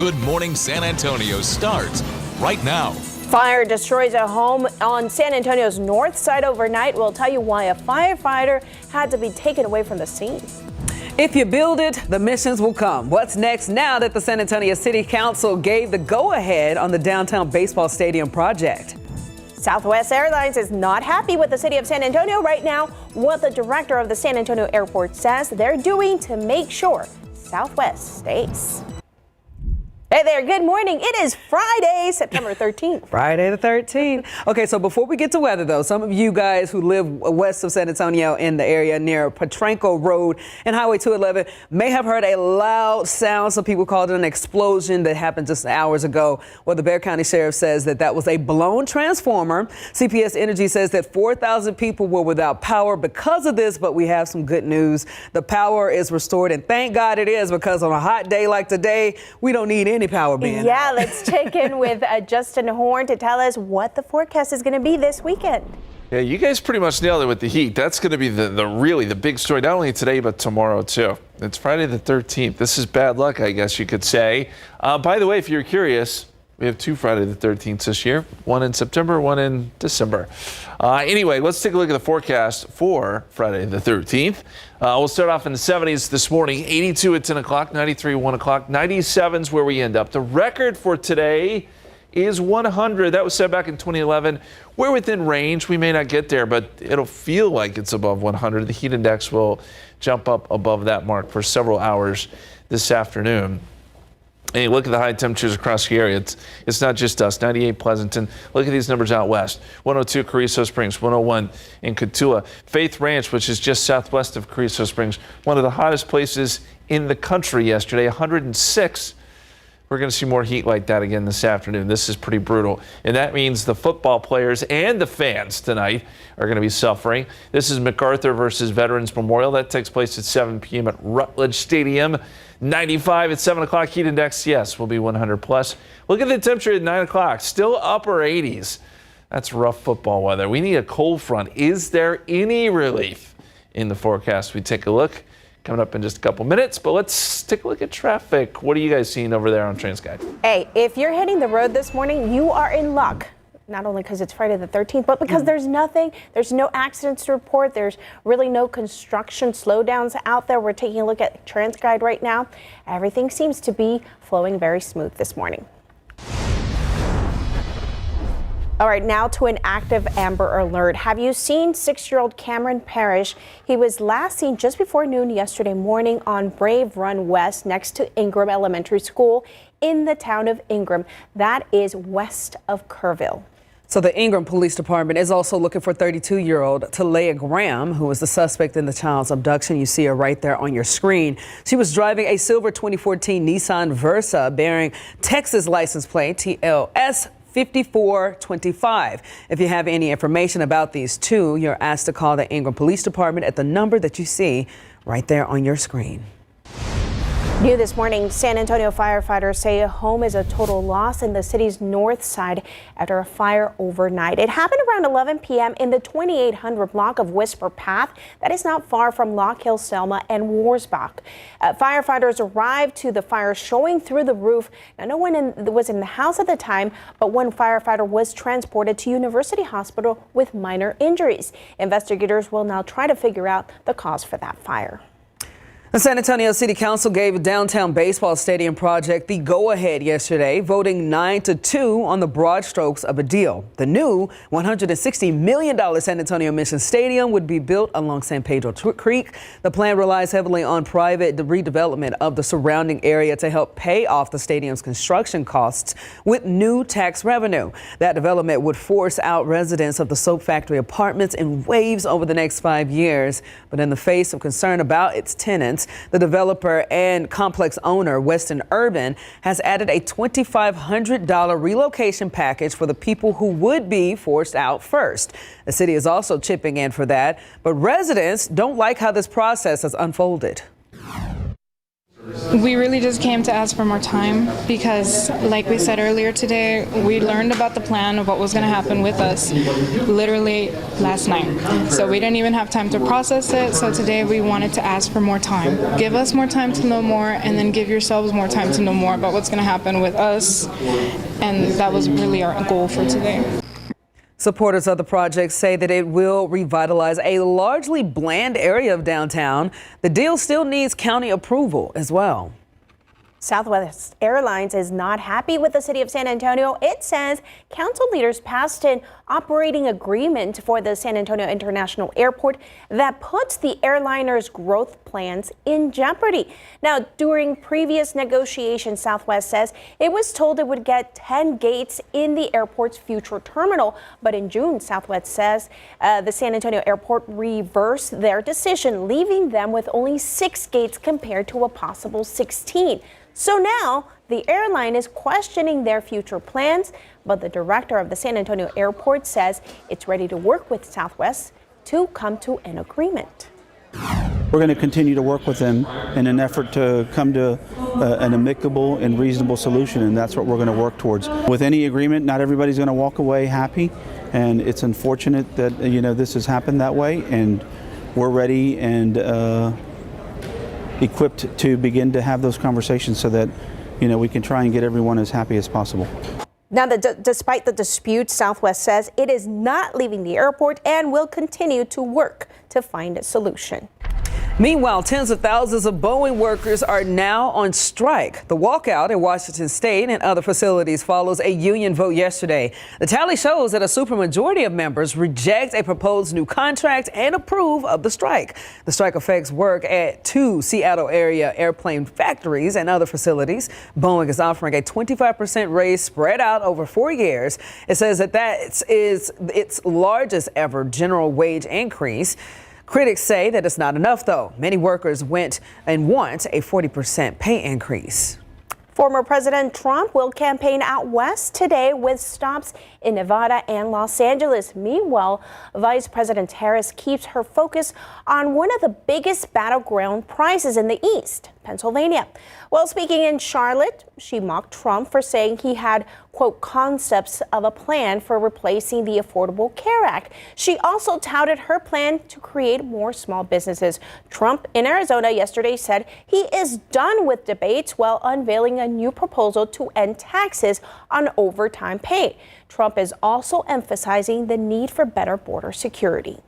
Good Morning San Antonio starts right now. Fire destroys a home on San Antonio's north side overnight. We'll tell you why a firefighter had to be taken away from the scene. If you build it, the missions will come. What's next now that the San Antonio City Council gave the go-ahead on the downtown baseball stadium project? Southwest Airlines is not happy with the city of San Antonio right now. What the director of the San Antonio airport says they're doing to make sure Southwest stays. Hey there, good morning. It is Friday, September 13th. Friday the 13th. Okay, so before we get to weather, though, some of you guys who live west of San Antonio in the area near Potranco Road and Highway 211 may have heard a loud sound. Some people called it an explosion that happened just hours ago. Well, the Bexar County Sheriff says that was a blown transformer. CPS Energy says that 4,000 people were without power because of this, but we have some good news. The power is restored, and thank God it is, because on a hot day like today, we don't need any power being. Yeah, let's check in with Justin Horn to tell us what the forecast is going to be this weekend. Yeah, you guys pretty much nailed it with the heat. That's going to be the big story, not only today, but tomorrow, too. It's Friday the 13th. This is bad luck, I guess you could say. By the way, if you're curious, we have two Friday the 13th this year, one in September, one in December. Anyway, let's take a look at the forecast for Friday the 13th. We'll start off in the 70s this morning, 82 at 10 o'clock, 93 at 1 o'clock, 97 is where we end up. The record for today is 100. That was set back in 2011. We're within range. We may not get there, but it'll feel like it's above 100. The heat index will jump up above that mark for several hours this afternoon. And you look at the high temperatures across the area. It's not just us. 98 Pleasanton. Look at these numbers out west. 102 Carrizo Springs, 101 in Cotulla. Faith Ranch, which is just southwest of Carrizo Springs, one of the hottest places in the country yesterday, 106. We're going to see more heat like that again this afternoon. This is pretty brutal. And that means the football players and the fans tonight are going to be suffering. This is MacArthur versus Veterans Memorial. That takes place at 7 p.m. at Rutledge Stadium. 95 at 7 o'clock. Heat index, yes, will be 100 plus. Look at the temperature at 9 o'clock. Still upper 80s. That's rough football weather. We need a cold front. Is there any relief in the forecast? We take a look. Coming up in just a couple minutes, but let's take a look at traffic. What are you guys seeing over there on TransGuide? Hey, if you're hitting the road this morning, you are in luck. Not only because it's Friday the 13th, but because there's no accidents to report. There's really no construction slowdowns out there. We're taking a look at TransGuide right now. Everything seems to be flowing very smooth this morning. All right, now to an active Amber Alert. Have you seen 6-year-old Cameron Parrish? He was last seen just before noon yesterday morning on Brave Run West next to Ingram Elementary School in the town of Ingram. That is west of Kerrville. So the Ingram Police Department is also looking for 32-year-old Talia Graham, who was the suspect in the child's abduction. You see her right there on your screen. She was driving a silver 2014 Nissan Versa bearing Texas license plate TLS 5425. If you have any information about these two, you're asked to call the Ingram Police Department at the number that you see right there on your screen. New this morning, San Antonio firefighters say a home is a total loss in the city's north side after a fire overnight. It happened around 11 p.m. in the 2800 block of Whisper Path. That is not far from Lock Hill, Selma, and Warsbach. Firefighters arrived to the fire showing through the roof. Now, no one was in the house at the time, but one firefighter was transported to University Hospital with minor injuries. Investigators will now try to figure out the cause for that fire. The San Antonio City Council gave a downtown baseball stadium project the go-ahead yesterday, voting 9-2 on the broad strokes of a deal. The new $160 million San Antonio Mission Stadium would be built along San Pedro Creek. The plan relies heavily on private redevelopment of the surrounding area to help pay off the stadium's construction costs with new tax revenue. That development would force out residents of the soap factory apartments in waves over the next 5 years. But in the face of concern about its tenants, the developer and complex owner, Weston Urban, has added a $2,500 relocation package for the people who would be forced out first. The city is also chipping in for that, but residents don't like how this process has unfolded. We really just came to ask for more time because, like we said earlier today, we learned about the plan of what was going to happen with us literally last night. So we didn't even have time to process it. So today we wanted to ask for more time. Give us more time to know more, and then give yourselves more time to know more about what's going to happen with us. And that was really our goal for today. Supporters of the project say that it will revitalize a largely bland area of downtown. The deal still needs county approval as well. Southwest Airlines is not happy with the city of San Antonio. It says council leaders passed an operating agreement for the San Antonio International Airport that puts the airliner's growth plans in jeopardy. Now, during previous negotiations, Southwest says it was told it would get 10 gates in the airport's future terminal. But in June, Southwest says the San Antonio Airport reversed their decision, leaving them with only 6 gates compared to a possible 16. So now the airline is questioning their future plans, but the director of the San Antonio Airport says it's ready to work with Southwest to come to an agreement. We're going to continue to work with them in an effort to come to an amicable and reasonable solution, and that's what we're going to work towards. With any agreement, not everybody's going to walk away happy, and it's unfortunate that this has happened that way, and we're ready and equipped to begin to have those conversations so that we can try and get everyone as happy as possible. Now, despite the dispute, Southwest says it is not leaving the airport and will continue to work to find a solution. Meanwhile, tens of thousands of Boeing workers are now on strike. The walkout in Washington State and other facilities follows a union vote yesterday. The tally shows that a supermajority of members reject a proposed new contract and approve of the strike. The strike affects work at 2 Seattle area airplane factories and other facilities. Boeing is offering a 25% raise spread out over 4 years. It says that is its largest ever general wage increase. Critics say that it's not enough, though. Many workers went and want a 40% pay increase. Former President Trump will campaign out west today with stops in Nevada and Los Angeles. Meanwhile, Vice President Harris keeps her focus on one of the biggest battleground prizes in the East, Pennsylvania. While speaking in Charlotte, she mocked Trump for saying he had, quote, concepts of a plan for replacing the Affordable Care Act. She also touted her plan to create more small businesses. Trump in Arizona yesterday said he is done with debates while unveiling a new proposal to end taxes on overtime pay. Trump is also emphasizing the need for better border security.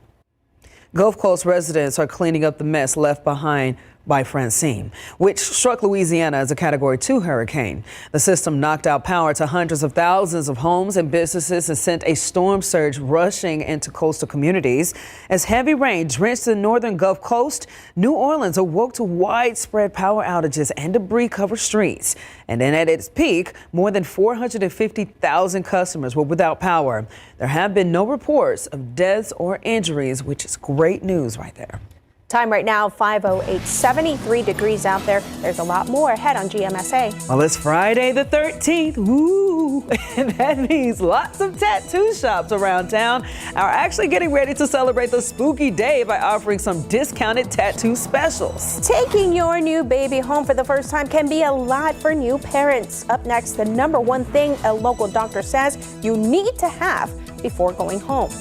Gulf Coast residents are cleaning up the mess left behind by Francine, which struck Louisiana as a Category 2 hurricane. The system knocked out power to hundreds of thousands of homes and businesses and sent a storm surge rushing into coastal communities. As heavy rain drenched the northern Gulf Coast, New Orleans awoke to widespread power outages and debris-covered streets. And then at its peak, more than 450,000 customers were without power. There have been no reports of deaths or injuries, which is great news right there. Time right now, 5:08, 73 degrees out there. There's a lot more ahead on GMSA. Well, it's Friday the 13th. Woo! And that means lots of tattoo shops around town are actually getting ready to celebrate the spooky day by offering some discounted tattoo specials. Taking your new baby home for the first time can be a lot for new parents. Up next, the number one thing a local doctor says you need to have before going home.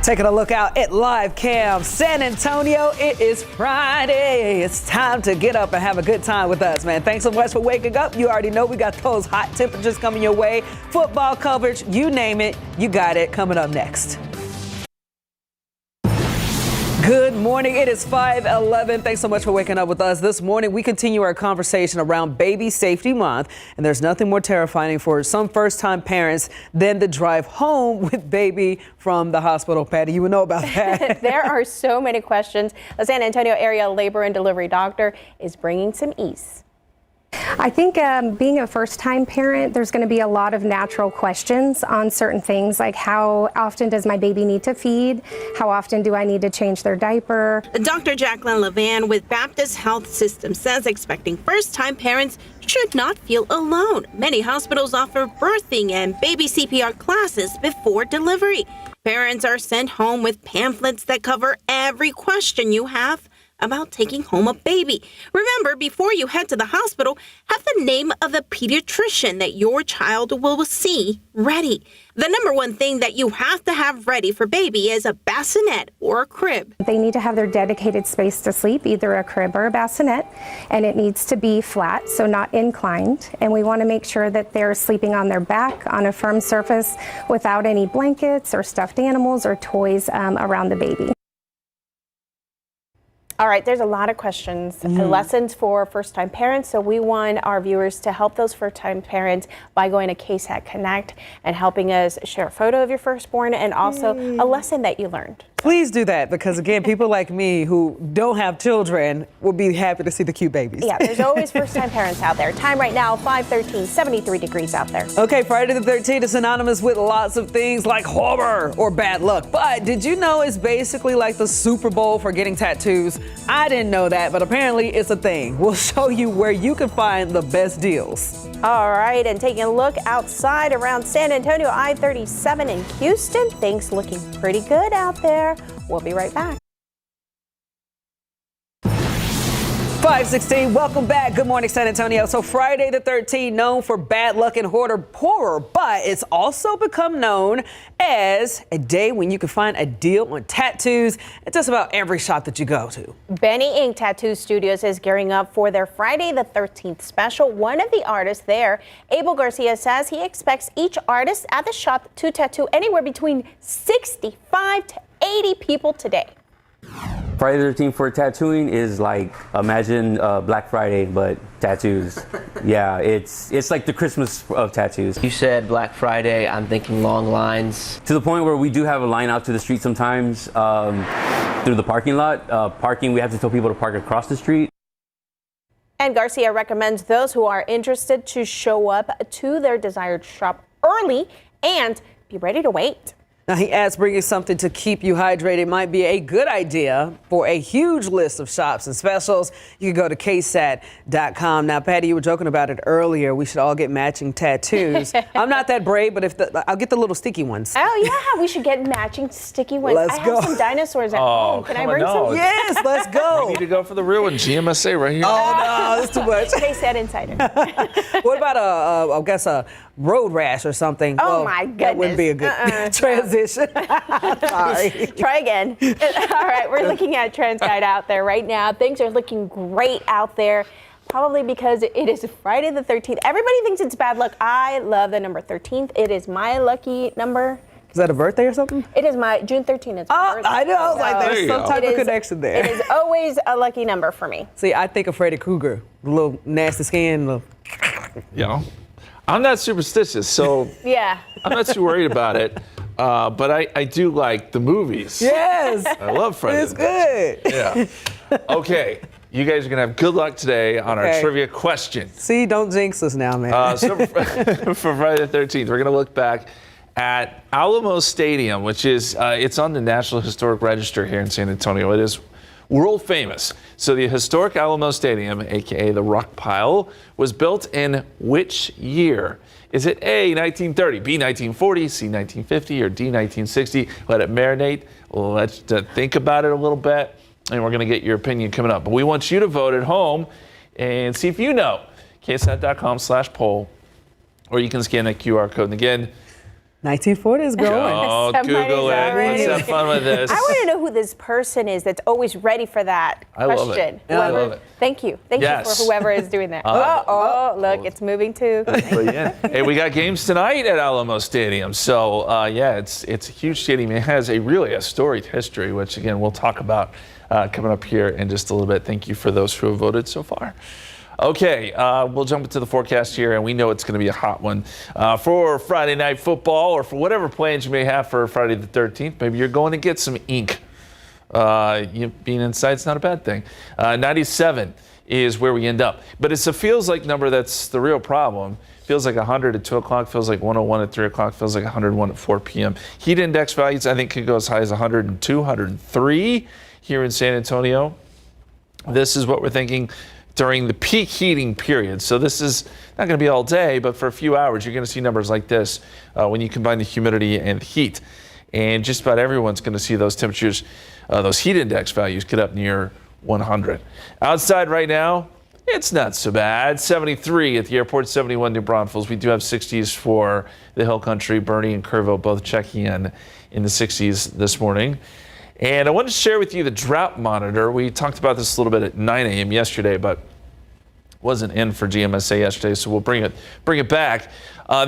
Taking a look out at Live Cam San Antonio. It is Friday. It's time to get up and have a good time with us, man. Thanks so much for waking up. You already know we got those hot temperatures coming your way. Football coverage, you name it, you got it coming up next. Good morning. It is 5:11. Thanks so much for waking up with us. This morning, we continue our conversation around Baby Safety Month. And there's nothing more terrifying for some first-time parents than the drive home with baby from the hospital. Patty, you would know about that. There are so many questions. The San Antonio area labor and delivery doctor is bringing some ease. I think being a first-time parent, there's going to be a lot of natural questions on certain things, like how often does my baby need to feed? How often do I need to change their diaper? Dr. Jacqueline Levan with Baptist Health System says expecting first-time parents should not feel alone. Many hospitals offer birthing and baby CPR classes before delivery. Parents are sent home with pamphlets that cover every question you have about taking home a baby. Remember, before you head to the hospital, have the name of the pediatrician that your child will see ready. The number one thing that you have to have ready for baby is a bassinet or a crib. They need to have their dedicated space to sleep, either a crib or a bassinet, and it needs to be flat, so not inclined. And we want to make sure that they're sleeping on their back on a firm surface without any blankets or stuffed animals or toys around the baby. All right, there's a lot of questions, lessons for first-time parents, so we want our viewers to help those first-time parents by going to KSAT Connect and helping us share a photo of your firstborn and also a lesson that you learned. Please do that because, again, people like me who don't have children will be happy to see the cute babies. Yeah, there's always first-time parents out there. Time right now, 5:13, 73 degrees out there. Okay, Friday the 13th is synonymous with lots of things like horror or bad luck. But did you know it's basically like the Super Bowl for getting tattoos? I didn't know that, but apparently it's a thing. We'll show you where you can find the best deals. All right, and taking a look outside around San Antonio, I-37 in Houston. Things looking pretty good out there. We'll be right back. 5:16, welcome back. Good morning, San Antonio. So Friday the 13th, known for bad luck and horror, but it's also become known as a day when you can find a deal on tattoos at just about every shop that you go to. Benny Ink Tattoo Studios is gearing up for their Friday the 13th special. One of the artists there, Abel Garcia, says he expects each artist at the shop to tattoo anywhere between 65 to 80 people today. Friday the 13th for tattooing is like, imagine Black Friday, but tattoos. Yeah, it's like the Christmas of tattoos. You said Black Friday, I'm thinking long lines. To the point where we do have a line out to the street sometimes through the parking lot. Parking, we have to tell people to park across the street. And Garcia recommends those who are interested to show up to their desired shop early and be ready to wait. Now, he adds bringing something to keep you hydrated might be a good idea for a huge list of shops and specials. You can go to KSAT.com. Now, Patty, you were joking about it earlier. We should all get matching tattoos. I'm not that brave, but I'll get the little sticky ones. Oh, yeah, we should get matching sticky ones. Let's I go. have some dinosaurs at home. Can I bring some? Yes, let's go. We need to go for the real one. GMSA right here. Oh, no, that's too much. KSAT Insider. What about a road rash or something? Oh, my goodness. That wouldn't be a good transition. Sorry. Try again. All right, we're looking at TransGuide out there right now. Things are looking great out there, probably because it is Friday the 13th. Everybody thinks it's bad luck. I love the number 13th. It is my lucky number. Is that a birthday or something? It is my June 13th. It's my birthday. I know. I was like, there's some type of connection there. It is always a lucky number for me. See, I think of Freddy Krueger, the little nasty skin. You know, I'm not superstitious, so Yeah. I'm not too worried about it. But I do like the movies. Yes. I love Friday. It's good. Yeah. Okay. You guys are going to have good luck today on our trivia question. See, don't jinx us now, man. So for Friday the 13th, we're going to look back at Alamo Stadium, which is, it's on the National Historic Register here in San Antonio. It is world famous. So the historic Alamo Stadium, aka the Rock Pile, was built in which year? Is it A, 1930, B, 1940, C, 1950, or D, 1960? Let it marinate. Let's think about it a little bit, and we're going to get your opinion coming up. But we want you to vote at home and see if you know. KSAT.com/poll, or you can scan that QR code. And again, 1940 is going. Oh, Google it. Let's have fun with this. I want to know who this person is that's always ready for that I love question. it. I love it. Thank you. Thank you for whoever is doing that. Look, it's moving too. But yeah. Hey, we got games tonight at Alamo Stadium. So, yeah, it's a huge stadium. It has a storied history, which, again, we'll talk about coming up here in just a little bit. Thank you for those who have voted so far. Okay, we'll jump into the forecast here, and we know it's going to be a hot one for Friday Night Football, or for whatever plans you may have for Friday the 13th. Maybe you're going to get some ink. Being inside is not a bad thing. 97 is where we end up. But it's a feels like number that's the real problem. Feels like 100 at 2 o'clock, feels like 101 at 3 o'clock, feels like 101 at 4 p.m. Heat index values, I think, could go as high as 102, 103 here in San Antonio. This is what we're thinking during the peak heating period. So this is not going to be all day, but for a few hours, you're going to see numbers like this when you combine the humidity and the heat. And just about everyone's going to see those temperatures, those heat index values get up near 100. Outside right now, it's not so bad. 73 at the airport, 71 New Braunfels. We do have 60s for the Hill Country. Bernie and Kerrville both checking in the 60s this morning. And I wanted to share with you the drought monitor. We talked about this a little bit at 9 a.m. yesterday, but wasn't in for GMSA yesterday, so we'll bring it back.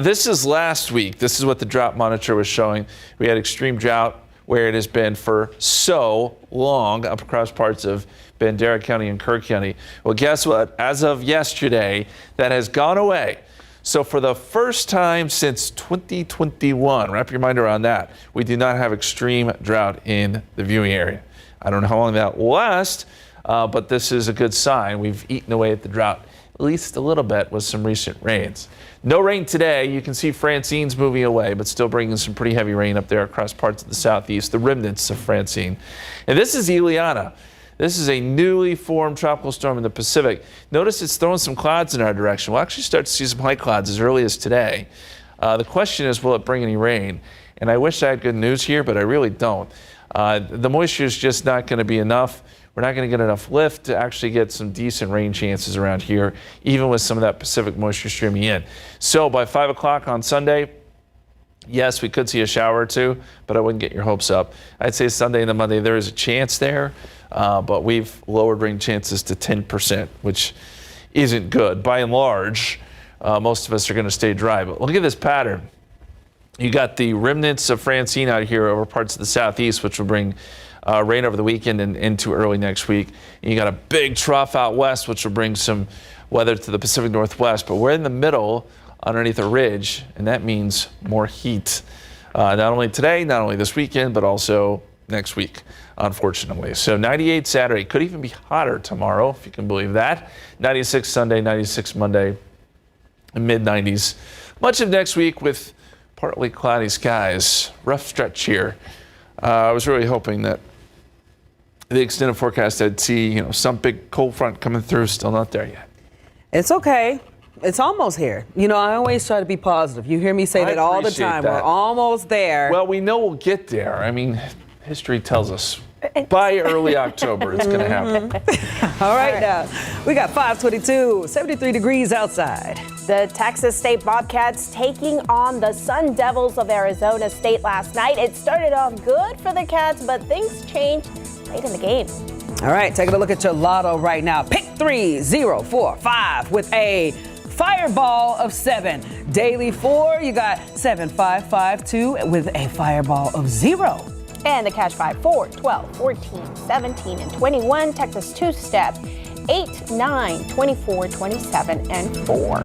This is last week. This is what the drought monitor was showing. We had extreme drought where it has been for so long up across parts of Bandera County and Kerr County. Well, guess what? As of yesterday, that has gone away. So for the first time since 2021, wrap your mind around that, we do not have extreme drought in the viewing area. I don't know how long that will last, but this is a good sign. We've eaten away at the drought at least a little bit with some recent rains. No rain today. You can see Francine's moving away, but still bringing some pretty heavy rain up there across parts of the southeast, the remnants of Francine. And this is Ileana. This is a newly formed tropical storm in the Pacific. Notice it's throwing some clouds in our direction. We'll actually start to see some high clouds as early as today. The question is, will it bring any rain? And I wish I had good news here, but I really don't. The moisture is just not going to be enough. We're not going to get enough lift to actually get some decent rain chances around here, even with some of that Pacific moisture streaming in. So by 5 o'clock on Sunday, yes, we could see a shower or two, but I wouldn't get your hopes up. I'd say Sunday and Monday, there is a chance there, but we've lowered rain chances to 10%, which isn't good. By and large, most of us are going to stay dry. But look at this pattern. You got the remnants of Francine out here over parts of the southeast, which will bring rain over the weekend and into early next week. And you got a big trough out west, which will bring some weather to the Pacific Northwest. But we're in the middle underneath a ridge, and that means more heat. Not only today, not only this weekend, but also next week, unfortunately. So 98 Saturday, could even be hotter tomorrow, if you can believe that. 96 Sunday, 96 Monday, and mid-90s. Much of next week with partly cloudy skies. Rough stretch here. I was really hoping that the extended forecast I'd see, some big cold front coming through. Still not there yet. It's okay. It's almost here. I always try to be positive. You hear me say that all the time. We're almost there. Well, we know we'll get there. I mean, history tells us by early October it's going to happen. All right, now we got 522, 73 degrees outside. The Texas State Bobcats taking on the Sun Devils of Arizona State last night. It started off good for the Cats, but things changed late in the game. All right, taking a look at your lotto right now. Pick 3045 with a fireball of 7. Daily 4, you got 7552 with a fireball of 0. And the cash 5, 4, 12, 14, 17, and 21. Texas two-step 8, 9, 24, 27, and 4.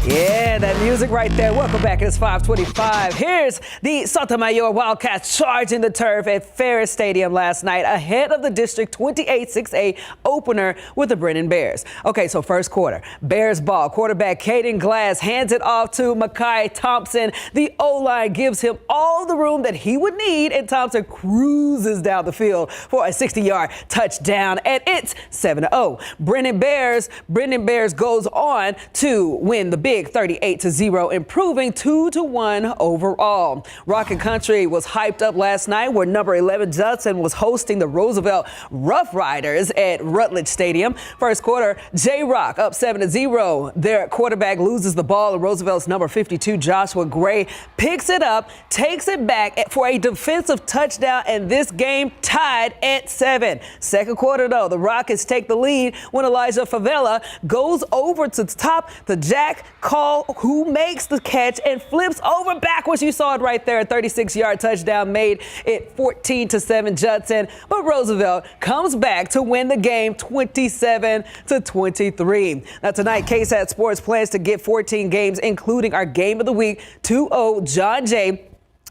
Yeah, that music right there. Welcome back. It's 525. Here's the Sotomayor Wildcats charging the turf at Ferris Stadium last night ahead of the District 28-6A opener with the Brennan Bears. Okay, so first quarter, Bears ball. Quarterback Caden Glass hands it off to Makai Thompson. The O-line gives him all the room that he would need, and Thompson cruises down the field for a 60-yard touchdown, and it's 7-0. Brennan Bears goes on to win the big 38-0, improving 2-1 overall. Rocket Country was hyped up last night where number 11 Judson was hosting the Roosevelt Rough Riders at Rutledge Stadium. First quarter, J-Rock up 7-0. Their quarterback loses the ball, and Roosevelt's number 52 Joshua Gray picks it up, takes it back for a defensive touchdown, and this game tied at 7. Second quarter, though, the Rockets take the lead when Elijah Favela goes over to the top to Jack Call, who makes the catch and flips over backwards. You saw it right there. A 36-yard touchdown made it 14-7 Judson. But Roosevelt comes back to win the game 27-23. Now tonight, KSAT Sports plans to get 14 games, including our game of the week, 2-0 John Jay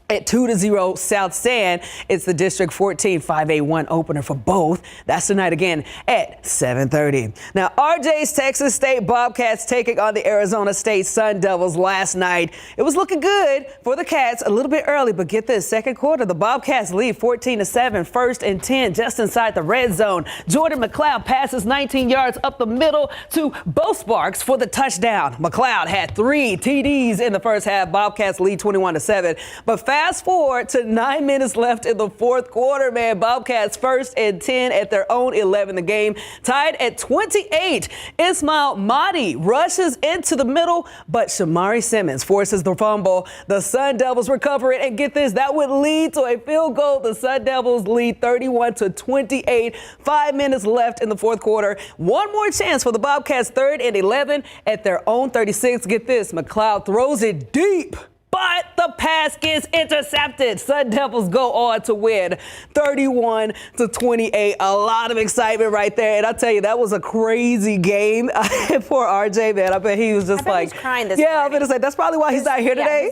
at 2-0 South San. It's the District 14 5A1 opener for both. That's tonight again at 7:30. Now, RJ's Texas State Bobcats taking on the Arizona State Sun Devils last night. It was looking good for the Cats a little bit early, but get this, second quarter, the Bobcats lead 14-7, 1st and 10, just inside the red zone. Jordan McLeod passes 19 yards up the middle to Bo Sparks for the touchdown. McLeod had 3 TDs in the first half. Bobcats lead 21-7, but fast forward to 9 minutes left in the fourth quarter, man. Bobcats first and 10 at their own 11. The game tied at 28. Ismail Mahdi rushes into the middle, but Shamari Simmons forces the fumble. The Sun Devils recover it, and get this, that would lead to a field goal. The Sun Devils lead 31-28. 5 minutes left in the fourth quarter. One more chance for the Bobcats, 3rd and 11 at their own 36. Get this, McLeod throws it deep, but the pass gets intercepted. Sun Devils go on to win 31-28. A lot of excitement right there. And I tell you, that was a crazy game for RJ, man. I bet he was just he's crying this yeah, morning. I'm going to say, that's probably why he's not here today.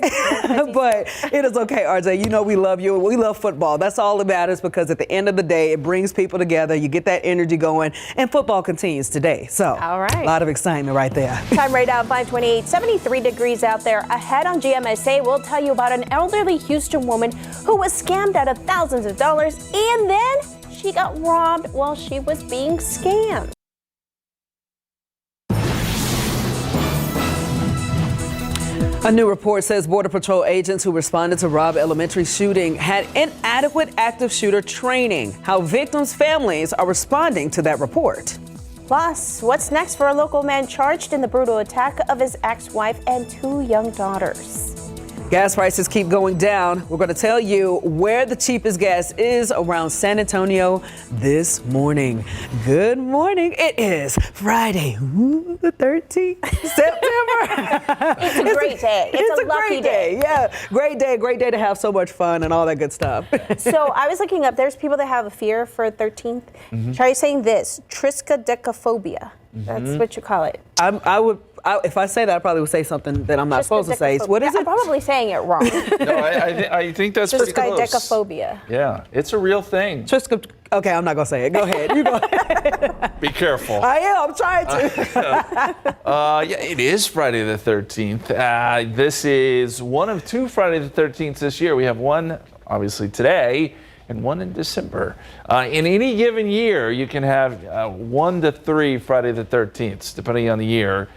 But it is okay, RJ. You know we love you. We love football. That's all that matters, because at the end of the day, it brings people together. You get that energy going, and football continues today. So all right. A lot of excitement right there. Time right now, 5:28, 73 degrees out there. Ahead on GMSA, we'll tell you about an elderly Houston woman who was scammed out of thousands of dollars, and then she got robbed while she was being scammed. A new report says Border Patrol agents who responded to Robb Elementary shooting had inadequate active shooter training. How victims' families are responding to that report. Plus, what's next for a local man charged in the brutal attack of his ex-wife and 2 young daughters? Gas prices keep going down. We're going to tell you where the cheapest gas is around San Antonio this morning. Good morning. It is Friday, the 13th September. It's a great day. It's a lucky great day. Yeah, great day to have so much fun and all that good stuff. So I was looking up, there's people that have a fear for 13th. Try saying this, triskaidekaphobia. That's what you call it. If I say that, I probably would say something that I'm not supposed to say. What is it? I'm probably saying it wrong. No, I think that's pretty close. Triskaidekaphobia. Yeah, it's a real thing. Okay, I'm not going to say it. Go ahead. You go ahead. Be careful. I am. I'm trying to. Yeah, it is Friday the 13th. This is one of 2 Friday the 13th this year. We have one, obviously, today, and one in December. In any given year, you can have 1 to 3 Friday the 13th, depending on the year.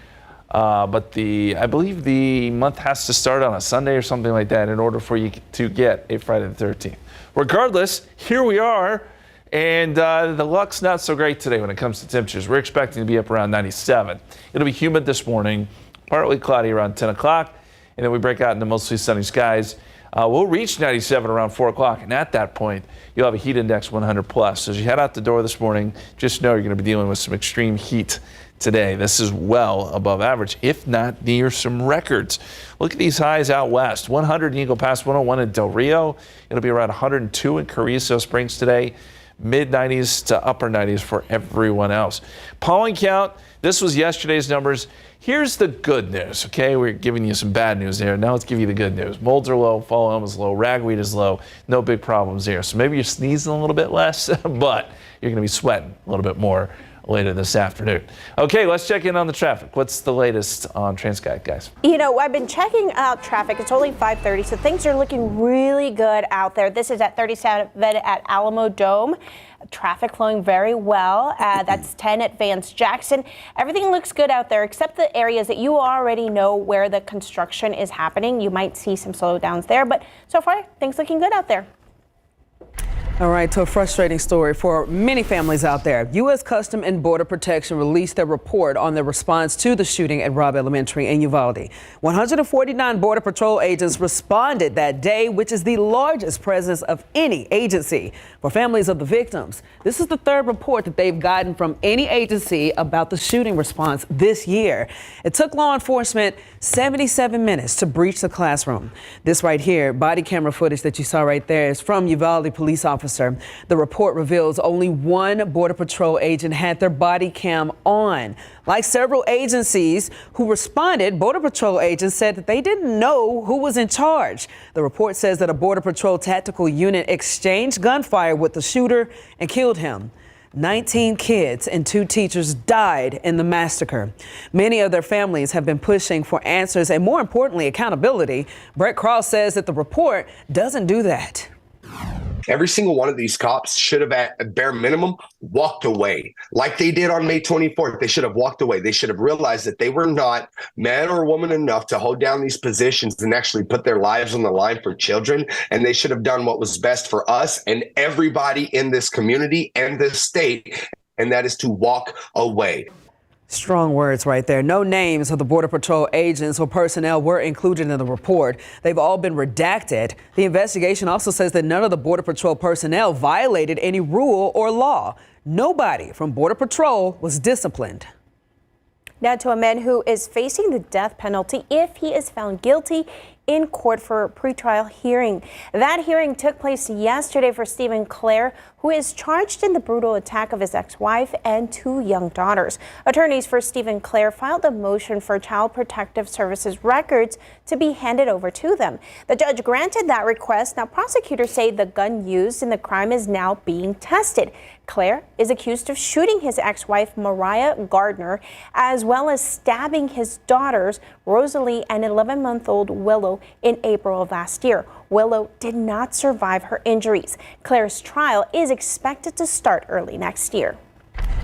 But I believe the month has to start on a Sunday or something like that in order for you to get a Friday the 13th. Regardless, here we are, and the luck's not so great today when it comes to temperatures. We're expecting to be up around 97. It'll be humid this morning, partly cloudy around 10 o'clock, and then we break out into mostly sunny skies. We'll reach 97 around 4 o'clock, and at that point, you'll have a heat index 100 plus. So as you head out the door this morning, just know you're going to be dealing with some extreme heat today. This is well above average, if not near some records. Look at these highs out west. 100 in Eagle Pass, 101 in Del Rio. It'll be around 102 in Carrizo Springs today. Mid-90s to upper 90s for everyone else. Pollen count, this was yesterday's numbers. Here's the good news, okay? We're giving you some bad news there. Now let's give you the good news. Molds are low, fall elm is low, ragweed is low. No big problems there. So maybe you're sneezing a little bit less, but you're going to be sweating a little bit more later this afternoon. Okay, let's check in on the traffic. What's the latest on Transguide, guys? You know, I've been checking out traffic. It's only 5:30, so things are looking really good out there. This is at 37 at Alamo Dome. Traffic flowing very well. That's 10 at Vance Jackson. Everything looks good out there, except the areas that you already know where the construction is happening. You might see some slowdowns there, but so far, things looking good out there. All right, to a frustrating story for many families out there. U.S. Customs and Border Protection released their report on their response to the shooting at Robb Elementary in Uvalde. 149 Border Patrol agents responded that day, which is the largest presence of any agency. For families of the victims, this is the 3rd report that they've gotten from any agency about the shooting response this year. It took law enforcement 77 minutes to breach the classroom. This right here, body camera footage that you saw right there, is from Uvalde police officer. The report reveals only 1 Border Patrol agent had their body cam on. Like several agencies who responded, Border Patrol agents said that they didn't know who was in charge. The report says that a Border Patrol tactical unit exchanged gunfire with the shooter and killed him. 19 kids and 2 teachers died in the massacre. Many of their families have been pushing for answers and, more importantly, accountability. Brett Cross says that the report doesn't do that. Every single one of these cops should have, at bare minimum, walked away like they did on May 24th. They should have walked away. They should have realized that they were not man or woman enough to hold down these positions and actually put their lives on the line for children. And they should have done what was best for us and everybody in this community and this state, and that is to walk away. Strong words right there. No names of the Border Patrol agents or personnel were included in the report. They've all been redacted. The investigation also says that none of the Border Patrol personnel violated any rule or law. Nobody from Border Patrol was disciplined. Now to a man who is facing the death penalty if he is found guilty in court for a pretrial hearing. That hearing took place yesterday for Stephen Clare, who is charged in the brutal attack of his ex-wife and 2 young daughters. Attorneys for Stephen Clare filed a motion for Child Protective Services records to be handed over to them. The judge granted that request. Now, prosecutors say the gun used in the crime is now being tested. Clare is accused of shooting his ex-wife, Mariah Gardner, as well as stabbing his daughters, Rosalie and 11-month-old Willow, in April of last year. Willow did not survive her injuries. Clare's trial is expected to start early next year.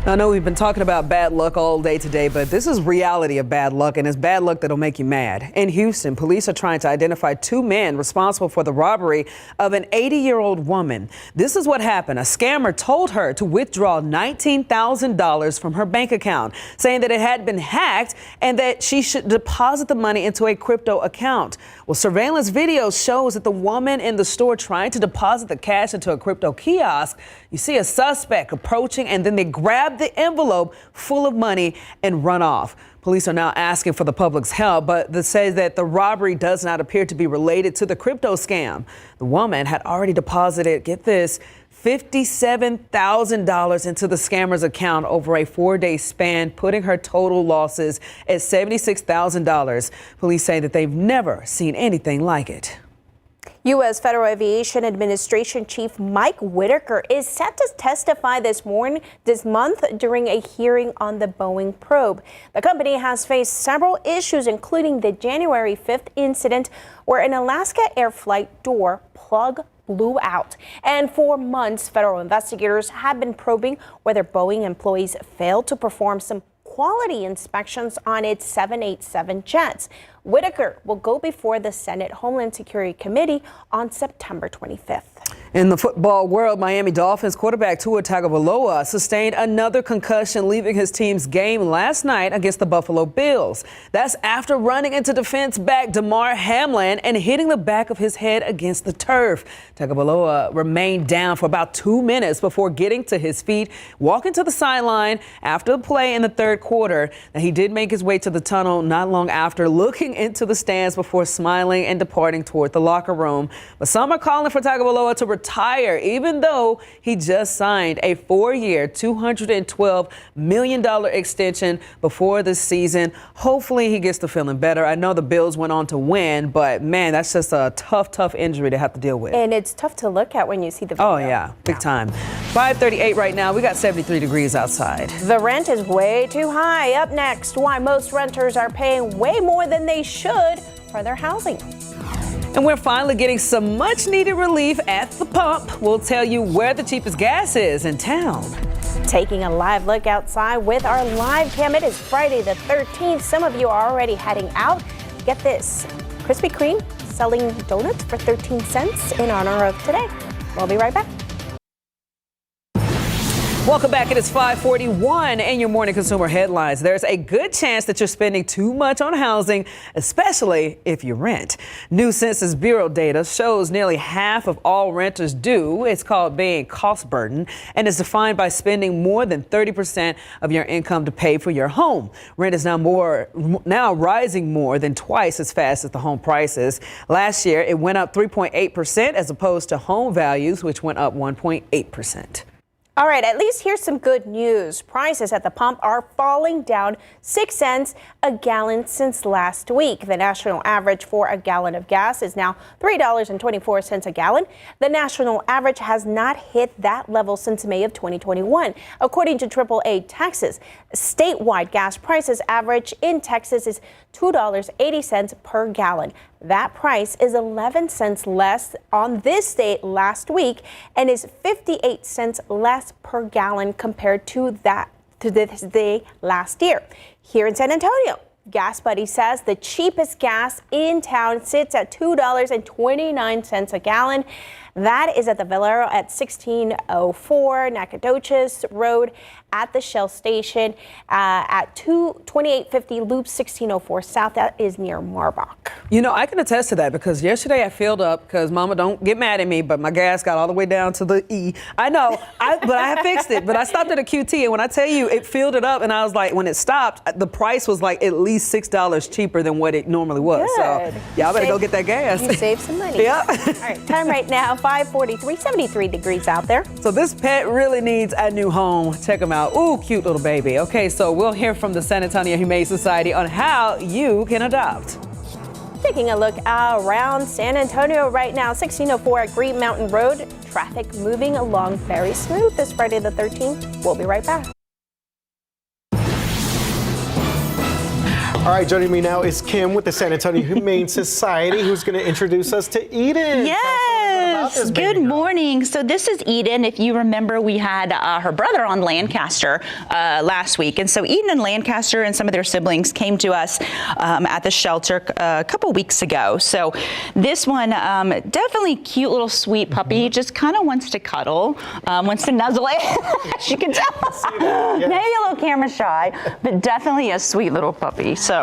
Now, I know we've been talking about bad luck all day today, but this is reality of bad luck, and it's bad luck that'll make you mad. In Houston, police are trying to identify 2 men responsible for the robbery of an 80-year-old woman. This is what happened. A scammer told her to withdraw $19,000 from her bank account, saying that it had been hacked and that she should deposit the money into a crypto account. Well, surveillance video shows that the woman in the store trying to deposit the cash into a crypto kiosk. You see a suspect approaching, and then they grab the envelope full of money and run off. Police are now asking for the public's help, but they say that the robbery does not appear to be related to the crypto scam. The woman had already deposited, get this, $57,000 into the scammer's account over a 4-day span, putting her total losses at $76,000. Police say that they've never seen anything like it. U.S. Federal Aviation Administration Chief Mike Whitaker is set to testify this month during a hearing on the Boeing probe. The company has faced several issues, including the January 5th incident where an Alaska Air flight door plug blew out. And for months, federal investigators have been probing whether Boeing employees failed to perform some quality inspections on its 787 jets. Whitaker will go before the Senate Homeland Security Committee on September 25th. In the football world, Miami Dolphins quarterback Tua Tagovailoa sustained another concussion, leaving his team's game last night against the Buffalo Bills. That's after running into defense back Damar Hamlin and hitting the back of his head against the turf. Tagovailoa remained down for about 2 minutes before getting to his feet, walking to the sideline after the play in the third quarter. Now, he did make his way to the tunnel not long after, looking into the stands before smiling and departing toward the locker room. But some are calling for Tagovailoa to retire, even though he just signed a 4-year, $212 million extension before this season. Hopefully he gets to feeling better. I know the Bills went on to win, but man, that's just a tough injury to have to deal with. And it's tough to look at when you see the video. Oh yeah, big time. 5:38 right now. We got 73 degrees outside. The rent is way too high. Up next, why most renters are paying way more than they should for their housing. And we're finally getting some much needed relief at the pump. We'll tell you where the cheapest gas is in town. Taking a live look outside with our live cam. It is Friday the 13th. Some of you are already heading out. Get this, Krispy Kreme selling donuts for 13 cents in honor of today. We'll be right back. Welcome back. It is 5:41 and your morning consumer headlines. There's a good chance that you're spending too much on housing, especially if you rent. New Census Bureau data shows nearly half of all renters do. It's called being cost burden and is defined by spending more than 30% of your income to pay for your home. Rent is now rising more than twice as fast as the home prices. Last year, it went up 3.8% as opposed to home values, which went up 1.8%. All right, at least here's some good news. Prices at the pump are falling down 6 cents a gallon since last week. The national average for a gallon of gas is now $3.24 a gallon. The national average has not hit that level since May of 2021. According to AAA Texas, statewide gas prices average in Texas is $2.80 per gallon. That price is 11 cents less on this date last week and is 58 cents less per gallon compared to this day last year. Here in San Antonio, Gas Buddy says the cheapest gas in town sits at $2.29 a gallon. That is at the Valero at 1604 Nacogdoches Road, at the Shell Station at 2850 Loop 1604 South. That is near Marbach. You know, I can attest to that because yesterday I filled up because Mama, don't get mad at me, but my gas got all the way down to the E. I know, but I have fixed it. But I stopped at a QT, and when I tell you it filled it up, and I was like, when it stopped, the price was like at least $6 cheaper than what it normally was. Good. So y'all better go get that gas. You save some money. Yeah. All right, time right now, 5:43, 73 degrees out there. So this pet really needs a new home. Check him out. Ooh, cute little baby. Okay, so we'll hear from the San Antonio Humane Society on how you can adopt. Taking a look around San Antonio right now, 1604 at Green Mountain Road. Traffic moving along very smooth this Friday the 13th. We'll be right back. All right, joining me now is Kim with the San Antonio Humane Society, who's going to introduce us to Eden. Yes, good morning. So this is Eden. If you remember, we had her brother on Lancaster last week. And so Eden and Lancaster and some of their siblings came to us at the shelter a couple weeks ago. So this one, definitely cute little sweet puppy, just kind of wants to cuddle, wants to nuzzle it, as you can tell. Maybe a little camera shy, but definitely a sweet little puppy. So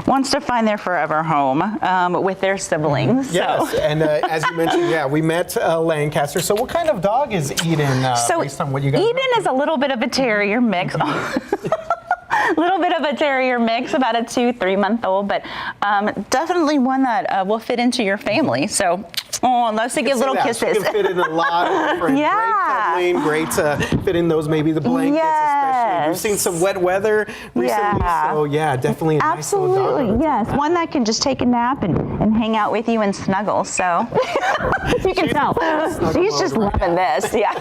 wants to find their forever home with their siblings. Yes, so. And as you mentioned, yeah, we met Lancaster. So what kind of dog is Eden based on what you guys Eden is a little bit of a terrier mix. Little bit of a terrier mix, about a 2-3 month old, but definitely one that will fit into your family. So, loves to give little kisses. She can fit in a lot of different, great fit in those, maybe the blankets, especially. We've seen some wet weather recently, so yeah, definitely a nice little dog. Absolutely, yes. One that can just take a nap and hang out with you and snuggle, so you can tell. She's just loving this, yeah.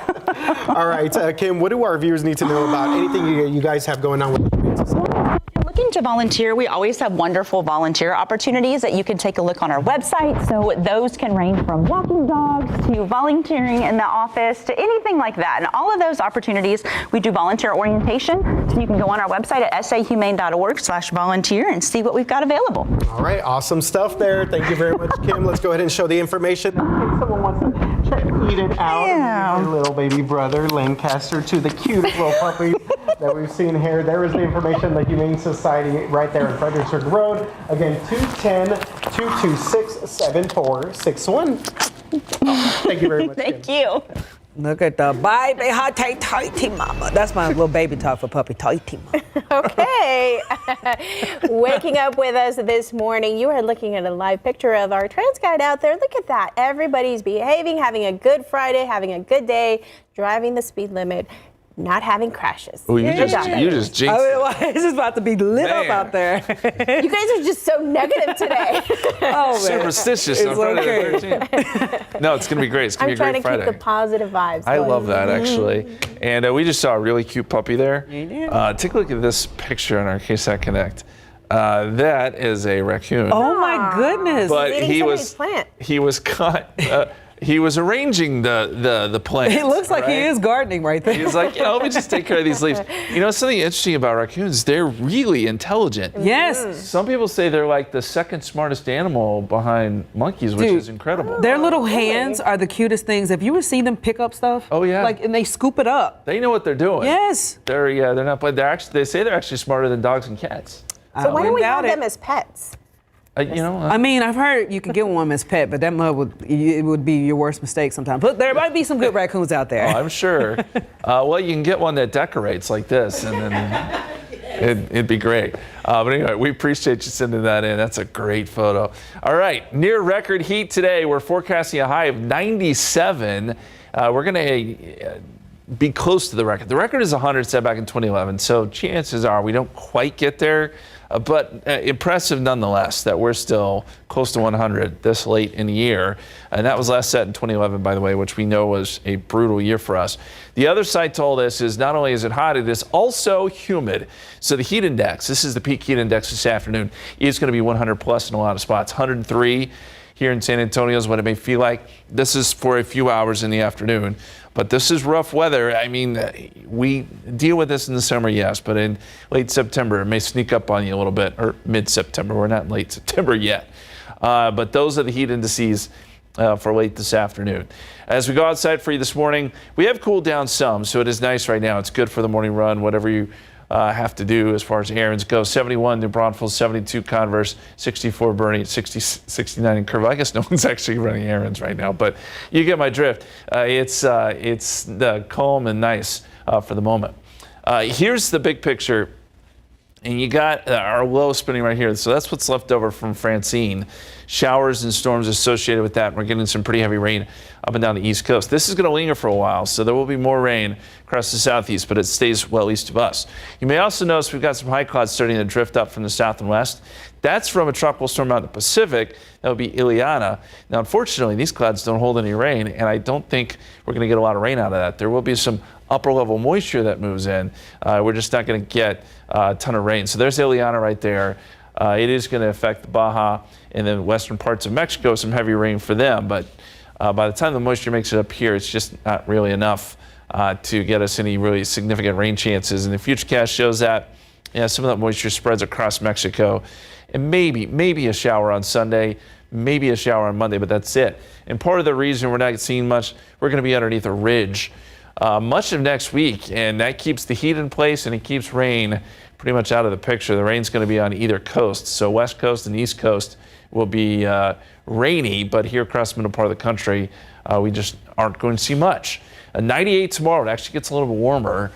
All right, Kim, what do our viewers need to know about anything you guys have going on with the Humane Society? Looking to volunteer, we always have wonderful volunteer opportunities that you can take a look on our website. So those can range from walking dogs to volunteering in the office to anything like that. And all of those opportunities, we do volunteer orientation. So you can go on our website at sahumane.org/volunteer and see what we've got available. All right, awesome stuff there. Thank you very much, Kim. Let's go ahead and show the information. Someone wants to check Eden out. Yeah. Your little baby brother, Lancaster, to the cutest little puppy that we've seen here. There is the information, the Humane Society right there on Fredericksburg Road. Again, 210-226-7461. Thank you very much. Thank you. Look at the baby, hot tighty mama. That's my little baby talk for puppy, tighty mama. Okay. Waking up with us this morning, you are looking at a live picture of our trans guide out there. Look at that. Everybody's behaving, having a good Friday, having a good day, driving the speed limit, not having crashes. Oh, you just jinxed it. It's just about to be lit up out there. You guys are just so negative today. Oh, man. Superstitious on Friday the 13th. No, it's going to be great. It's going to be a great Friday. I'm trying to keep the positive vibes. I love that, actually. And we just saw a really cute puppy there. Take a look at this picture on our KSAT Connect. That is a raccoon. Oh, my goodness. But he was caught. He was arranging the plants. It looks like he is gardening right there. He was like, let me just take care of these leaves. You know, something interesting about raccoons, they're really intelligent. Yes. Some people say they're like the second smartest animal behind monkeys, which is incredible. Their little hands are the cutest things. Have you ever seen them pick up stuff? Oh, yeah. And they scoop it up. They know what they're doing. Yes. They're not playing. They say they're actually smarter than dogs and cats. So why don't we have them as pets? I mean, I've heard you can get one as pet, but that would be your worst mistake sometimes. But there might be some good raccoons out there. Oh, I'm sure. Well, you can get one that decorates like this, and then it'd be great. But anyway, we appreciate you sending that in. That's a great photo. All right, near record heat today. We're forecasting a high of 97. We're going to be close to the record. The record is 100 set back in 2011, so chances are we don't quite get there, but impressive nonetheless that we're still close to 100 this late in the year. And that was last set in 2011, by the way, which we know was a brutal year for us. The other side to all this is not only is it hot, it is also humid. So the heat index, this is the peak heat index this afternoon, is going to be 100 plus in a lot of spots. 103 here in San Antonio is what it may feel like. This is for a few hours in the afternoon. But this is rough weather. I mean, we deal with this in the summer, yes, but in late September, it may sneak up on you a little bit, or mid-September. We're not in late September yet. But those are the heat indices for late this afternoon. As we go outside for you this morning, we have cooled down some, so it is nice right now. It's good for the morning run, whatever you have to do as far as errands go. 71 New Braunfels, 72 Converse, 64 Bernie, 69 in Kerrville. I guess no one's actually running errands right now, but you get my drift. It's calm and nice for the moment. Here's the big picture. And you got our low spinning right here. So that's what's left over from Francine. Showers and storms associated with that. We're getting some pretty heavy rain up and down the East Coast. This is going to linger for a while, so there will be more rain across the southeast, but it stays well east of us. You may also notice we've got some high clouds starting to drift up from the south and west. That's from a tropical storm out in the Pacific. That would be Ileana. Now, unfortunately, these clouds don't hold any rain, and I don't think we're going to get a lot of rain out of that. There will be some upper level moisture that moves in. We're just not going to get a ton of rain. So there's Ileana right there. It is going to affect the Baja and then western parts of Mexico, some heavy rain for them. But by the time the moisture makes it up here, it's just not really enough to get us any really significant rain chances. And the Futurecast shows that some of that moisture spreads across Mexico. And maybe a shower on Sunday, maybe a shower on Monday, but that's it. And part of the reason we're not seeing much, we're going to be underneath a ridge much of next week, and that keeps the heat in place and it keeps rain pretty much out of the picture. The rain's going to be on either coast, so west coast and east coast will be rainy, but here across the middle part of the country, we just aren't going to see much. 98 tomorrow. It actually gets a little bit warmer.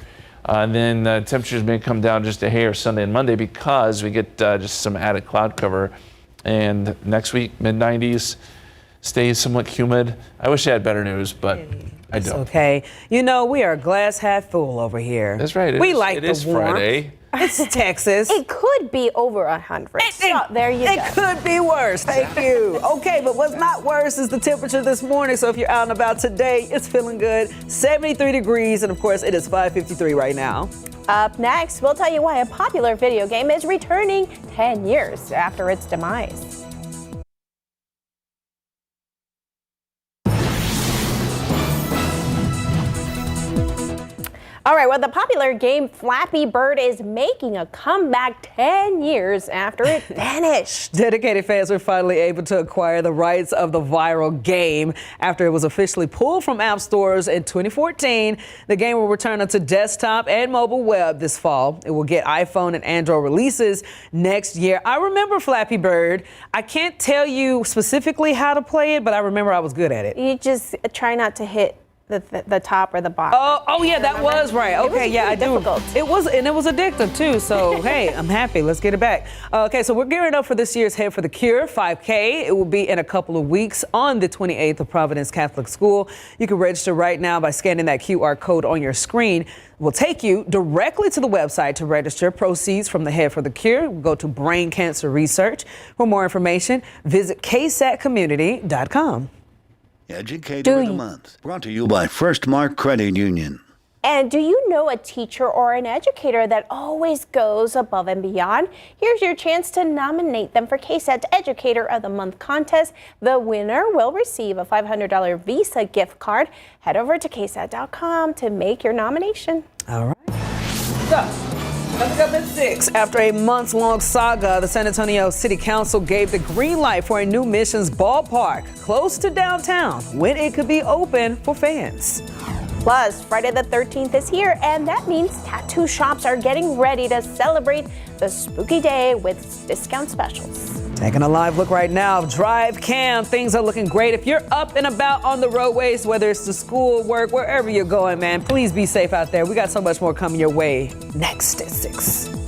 And then temperatures may come down just a hair Sunday and Monday because we get just some added cloud cover. And next week, mid-90s, stays somewhat humid. I wish I had better news, but I don't. Okay. You know, we are glass half full over here. That's right. It is Friday. It's Texas. It could be over 100. So there you go. It could be worse. Thank you. Okay, but what's not worse is the temperature this morning. So if you're out and about today, it's feeling good. 73 degrees, and of course, it is 5:53 right now. Up next, we'll tell you why a popular video game is returning 10 years after its demise. All right, well, the popular game Flappy Bird is making a comeback 10 years after it vanished. Dedicated fans were finally able to acquire the rights of the viral game after it was officially pulled from app stores in 2014. The game will return onto desktop and mobile web this fall. It will get iPhone and Android releases next year. I remember Flappy Bird. I can't tell you specifically how to play it, but I remember I was good at it. You just try not to hit the top or the bottom. Oh yeah, that was right. Okay, yeah, I do. Difficult. It was addictive too. So hey, I'm happy. Let's get it back. Okay, so we're gearing up for this year's Head for the Cure 5K. It will be in a couple of weeks on the 28th of Providence Catholic School. You can register right now by scanning that QR code on your screen. Will take you directly to the website to register. Proceeds from the Head for the Cure will go to brain cancer research. For more information, visit ksatcommunity.com. Educator of the Month, brought to you by First Mark Credit Union. And do you know a teacher or an educator that always goes above and beyond? Here's your chance to nominate them for KSAT Educator of the Month contest. The winner will receive a $500 Visa gift card. Head over to ksat.com to make your nomination. All right. Coming up at 6, after a months-long saga, the San Antonio City Council gave the green light for a new Missions ballpark close to downtown when it could be open for fans. Plus, Friday the 13th is here, and that means tattoo shops are getting ready to celebrate the spooky day with discount specials. Taking a live look right now of Drive Cam. Things are looking great. If you're up and about on the roadways, whether it's to school, work, wherever you're going, man, please be safe out there. We got so much more coming your way next at 6.